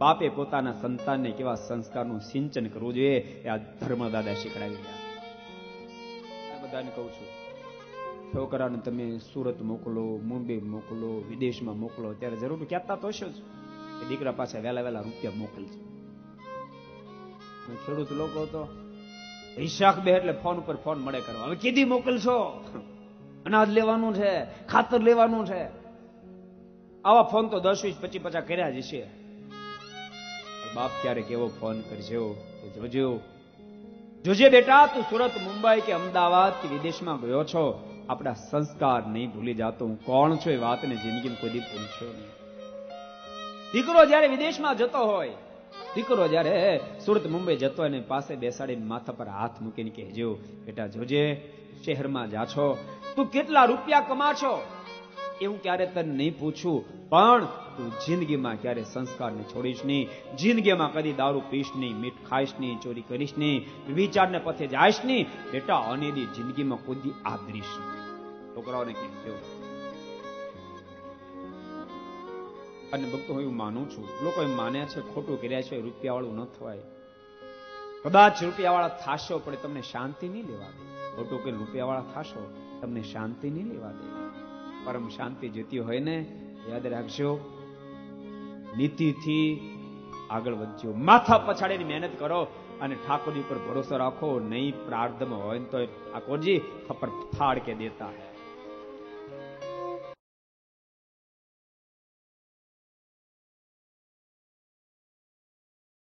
બાપે પોતાના સંતાનને કેવા સંસ્કારનું સિંચન કરવું જોઈએ એ આ ધર્મદાદા શીખડાવી રહ્યા. બધાને કહું છું, છોકરાને તમે સુરત મોકલો, મુંબઈ મોકલો, વિદેશમાં મોકલો, ત્યારે જરૂર કહેતા તો હશો જ કે દીકરા પાસે વહેલા રૂપિયા મોકલજો. ખેડૂત લોકો તો હિસાબ બે એટલે ફોન ઉપર ફોન મળે કરવા, હવે કીધી મોકલશો, અનાજ લેવાનું છે, ખાતર લેવાનું છે. આવા ફોન તો 10, 20, 25, 50 કર્યા જ છે. બાપ ક્યારેક એવો ફોન કરજો, જોજે બેટા, તું સુરત, મુંબઈ કે અમદાવાદ કે વિદેશમાં ગયો છો, આપણા સંસ્કાર નહીં ભૂલી જાતો. હું કોણ છું એ વાતને જિંદગીમાં કોઈ દી પૂછશો નહીં. દીકરો જયારે વિદેશમાં જતો હોય, દીકરો જયારે સુરત, મુંબઈ જતો હોય, એને પાસે બેસાડીને માથા પર હાથ મૂકીને કહેજો, બેટા જોજે, શહેરમાં જા છો, તું કેટલા રૂપિયા કમાશો એવું ક્યારે તને નહીં પૂછું, પણ તું જિંદગીમાં ક્યારે સંસ્કારને છોડીશ નહીં, જિંદગીમાં કદી દારૂ પીશ નહીં, મીઠ ખાઈશ નહીં, ચોરી કરીશ નહીં, વિચારને પથે જાઈશ નહીં, બેટા અનેદી જિંદગીમાં કોઈ આદરીશ નહીં. છોકરાઓને કહેજો. અને ભક્તો હું એવું માનું છું, લોકો એમ માને છે ખોટું કર્યા છે, રૂપિયા વાળું ન થવાય. કદાચ રૂપિયા વાળા થાશો પણ તમને શાંતિ નહીં લેવા દે. ખોટું કે રૂપિયા વાળા થાશો તમને શાંતિ નહીં લેવા દે. પરમ શાંતિ જોતી હોય ને, યાદ રાખજો, નીતિથી આગળ વધજો, માથા પછાડીને મહેનત કરો અને ઠાકોરજી ઉપર ભરોસો રાખો. નહીં પ્રાર્થમાં હોય તો ઠાકોરજી ખબર ફાડ કે દેતા હૈ.